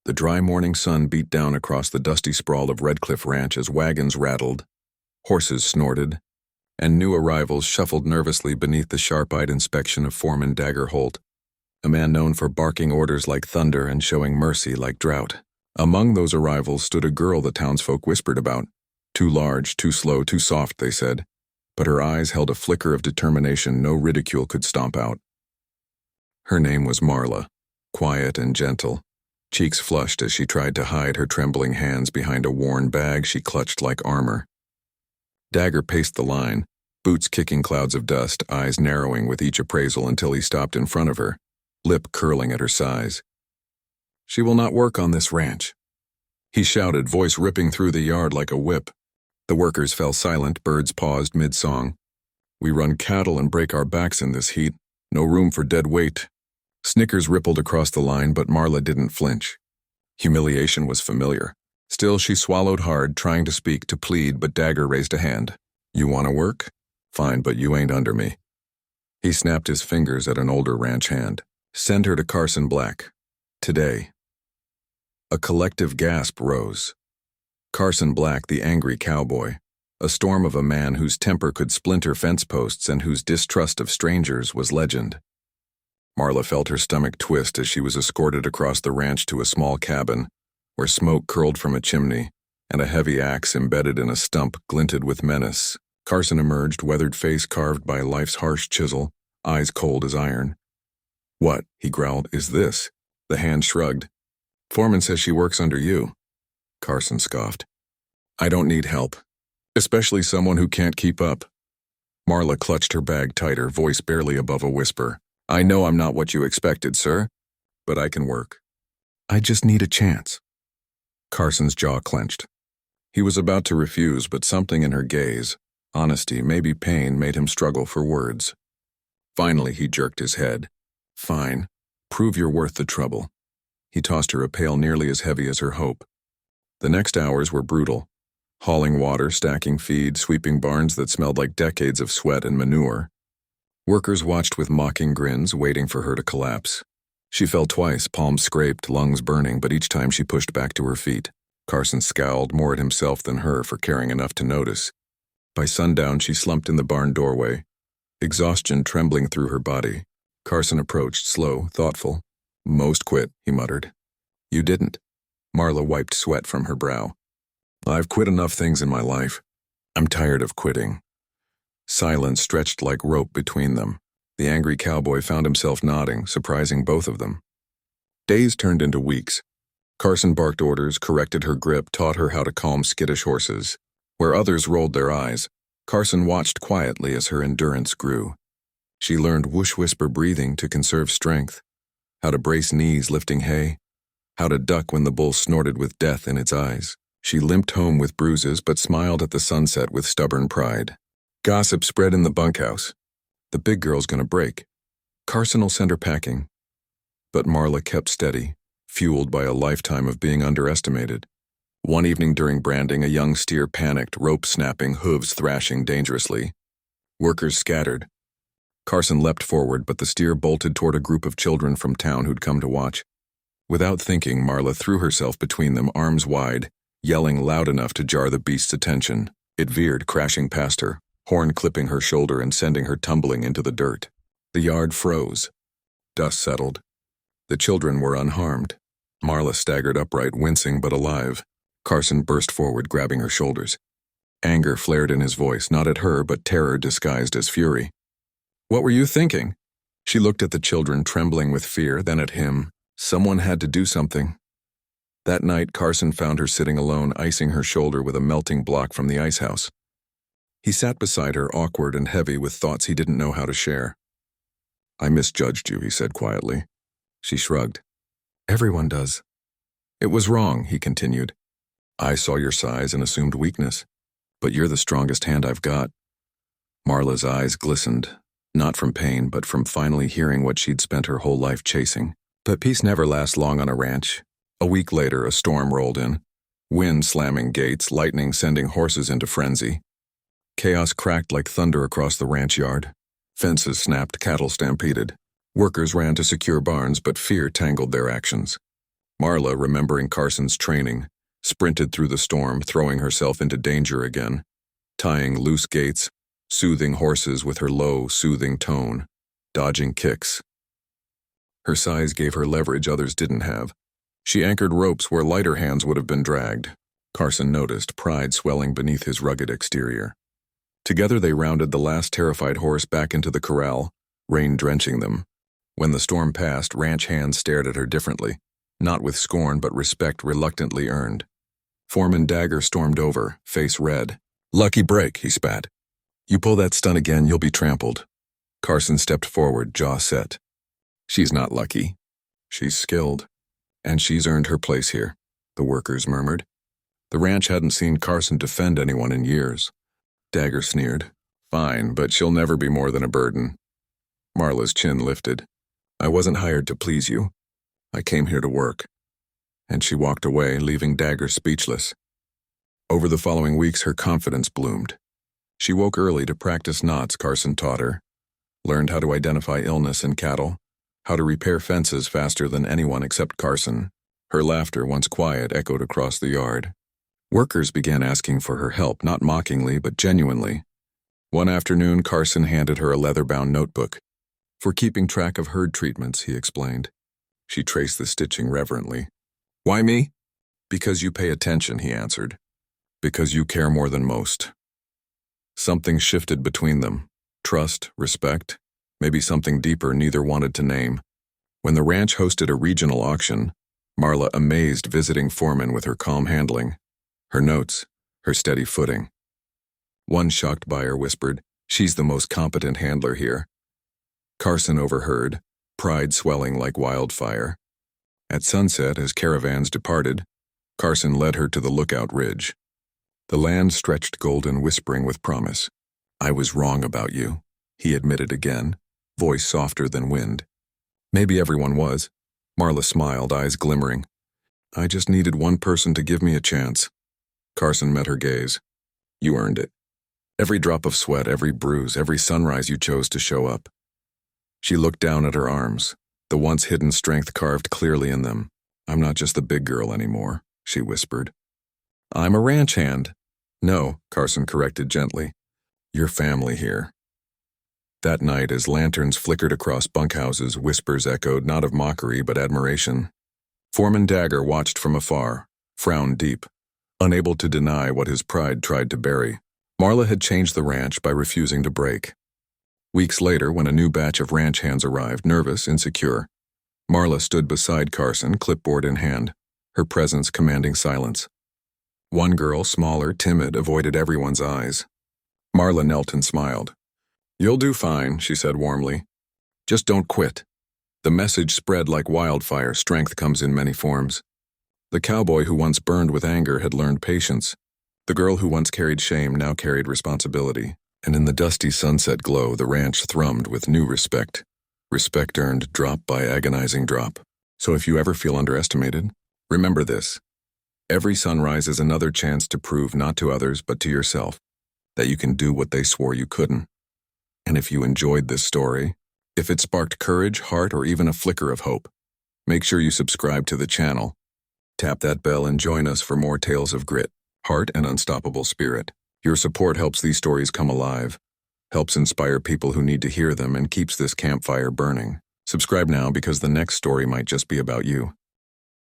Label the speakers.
Speaker 1: The dry morning sun beat down across the dusty sprawl of Redcliffe Ranch as wagons rattled, horses snorted, and new arrivals shuffled nervously beneath the sharp-eyed inspection of Foreman Dagger Holt, a man known for barking orders like thunder and showing mercy like drought. Among those arrivals stood a girl the townsfolk whispered about. Too large, too slow, too soft, they said, but her eyes held a flicker of determination no ridicule could stomp out. Her name was Marla, quiet and gentle, cheeks flushed as she tried to hide her trembling hands behind a worn bag she clutched like armor. Dagger paced the line, boots kicking clouds of dust, eyes narrowing with each appraisal until he stopped in front of her, lip curling at her size. "She will not work on this ranch," he shouted, voice ripping through the yard like a whip. The workers fell silent, birds paused mid-song. "We run cattle and break our backs in this heat. No room for dead weight." Snickers rippled across the line, but Marla didn't flinch. Humiliation was familiar. Still, she swallowed hard, trying to speak, to plead, but Dagger raised a hand. "You want to work? Fine, but you ain't under me." He snapped his fingers at an older ranch hand. "Send her to Carson Black. Today." A collective gasp rose. Carson Black, the angry cowboy, a storm of a man whose temper could splinter fence posts and whose distrust of strangers was legend. Marla felt her stomach twist as she was escorted across the ranch to a small cabin, where smoke curled from a chimney, and a heavy axe embedded in a stump glinted with menace. Carson emerged, weathered face carved by life's harsh chisel, eyes cold as iron. "What," he growled, "is this?" The hand shrugged. "Foreman says she works under you." Carson scoffed. "I don't need help, especially someone who can't keep up." Marla clutched her bag tighter, voice barely above a whisper. "I know I'm not what you expected, sir, but I can work. I just need a chance." Carson's jaw clenched. He was about to refuse, but something in her gaze, honesty, maybe pain, made him struggle for words. Finally, he jerked his head. "Fine. Prove you're worth the trouble." He tossed her a pail nearly as heavy as her hope. The next hours were brutal. Hauling water, stacking feed, sweeping barns that smelled like decades of sweat and manure. Workers watched with mocking grins, waiting for her to collapse. She fell twice, palms scraped, lungs burning, but each time she pushed back to her feet. Carson scowled, more at himself than her for caring enough to notice. By sundown, she slumped in the barn doorway, exhaustion trembling through her body. Carson approached, slow, thoughtful. "Most quit," he muttered. "You didn't." Marla wiped sweat from her brow. "I've quit enough things in my life. I'm tired of quitting." Silence stretched like rope between them. The angry cowboy found himself nodding, surprising both of them. Days turned into weeks. Carson barked orders, corrected her grip, taught her how to calm skittish horses. Where others rolled their eyes, Carson watched quietly as her endurance grew. She learned whoosh-whisper breathing to conserve strength, how to brace knees lifting hay, how to duck when the bull snorted with death in its eyes. She limped home with bruises but smiled at the sunset with stubborn pride. Gossip spread in the bunkhouse. "The big girl's gonna break. Carson'll send her packing." But Marla kept steady, fueled by a lifetime of being underestimated. One evening during branding, a young steer panicked, rope snapping, hooves thrashing dangerously. Workers scattered. Carson leapt forward, but the steer bolted toward a group of children from town who'd come to watch. Without thinking, Marla threw herself between them, arms wide, yelling loud enough to jar the beast's attention. It veered, crashing past her, horn clipping her shoulder and sending her tumbling into the dirt. The yard froze. Dust settled. The children were unharmed. Marla staggered upright, wincing but alive. Carson burst forward, grabbing her shoulders. Anger flared in his voice, not at her, but terror disguised as fury. "What were you thinking?" She looked at the children, trembling with fear, then at him. Someone had to do something. That night, Carson found her sitting alone, icing her shoulder with a melting block from the ice house. He sat beside her, awkward and heavy with thoughts he didn't know how to share. "I misjudged you," he said quietly. She shrugged. "Everyone does." "It was wrong," he continued. "I saw your size and assumed weakness, but you're the strongest hand I've got." Marla's eyes glistened, not from pain, but from finally hearing what she'd spent her whole life chasing. But peace never lasts long on a ranch. A week later, a storm rolled in. Wind slamming gates, lightning sending horses into frenzy. Chaos cracked like thunder across the ranch yard. Fences snapped, cattle stampeded. Workers ran to secure barns, but fear tangled their actions. Marla, remembering Carson's training, sprinted through the storm, throwing herself into danger again, tying loose gates, soothing horses with her low, soothing tone, dodging kicks. Her size gave her leverage others didn't have. She anchored ropes where lighter hands would have been dragged. Carson noticed, pride swelling beneath his rugged exterior. Together they rounded the last terrified horse back into the corral, rain drenching them. When the storm passed, ranch hands stared at her differently, not with scorn but respect reluctantly earned. Foreman Dagger stormed over, face red. "Lucky break," he spat. "You pull that stunt again, you'll be trampled." Carson stepped forward, jaw set. "She's not lucky. She's skilled. And she's earned her place here," the workers murmured. The ranch hadn't seen Carson defend anyone in years. Dagger sneered. "Fine, but she'll never be more than a burden." Marla's chin lifted. "I wasn't hired to please you. I came here to work." And she walked away, leaving Dagger speechless. Over the following weeks, her confidence bloomed. She woke early to practice knots Carson taught her, learned how to identify illness in cattle, how to repair fences faster than anyone except Carson. Her laughter, once quiet, echoed across the yard. Workers began asking for her help, not mockingly, but genuinely. One afternoon, Carson handed her a leather-bound notebook. "For keeping track of herd treatments," he explained. She traced the stitching reverently. "Why me?" "Because you pay attention," he answered. "Because you care more than most." Something shifted between them. Trust, respect, maybe something deeper neither wanted to name. When the ranch hosted a regional auction, Marla amazed visiting Foreman with her calm handling, her notes, her steady footing. One shocked buyer whispered, "She's the most competent handler here." Carson overheard, pride swelling like wildfire. At sunset, as caravans departed, Carson led her to the lookout ridge. The land stretched golden, whispering with promise. "I was wrong about you," he admitted again, voice softer than wind. "Maybe everyone was." Marla smiled, eyes glimmering. "I just needed one person to give me a chance." Carson met her gaze. "You earned it. Every drop of sweat, every bruise, every sunrise you chose to show up." She looked down at her arms, the once hidden strength carved clearly in them. "I'm not just the big girl anymore," she whispered. "I'm a ranch hand." "No," Carson corrected gently. "You're family here." That night, as lanterns flickered across bunkhouses, whispers echoed not of mockery but admiration. Foreman Dagger watched from afar, frowned deep, unable to deny what his pride tried to bury. Marla had changed the ranch by refusing to break. Weeks later, when a new batch of ranch hands arrived, nervous, insecure, Marla stood beside Carson, clipboard in hand, her presence commanding silence. One girl, smaller, timid, avoided everyone's eyes. Marla knelt and smiled. "You'll do fine," she said warmly. "Just don't quit." The message spread like wildfire. Strength comes in many forms. The cowboy who once burned with anger had learned patience. The girl who once carried shame now carried responsibility. And in the dusty sunset glow, the ranch thrummed with new respect. Respect earned drop by agonizing drop. So if you ever feel underestimated, remember this. Every sunrise is another chance to prove not to others but to yourself that you can do what they swore you couldn't. And if you enjoyed this story, if it sparked courage, heart, or even a flicker of hope, make sure you subscribe to the channel. Tap that bell and join us for more tales of grit, heart, and unstoppable spirit. Your support helps these stories come alive, helps inspire people who need to hear them, and keeps this campfire burning. Subscribe now because the next story might just be about you.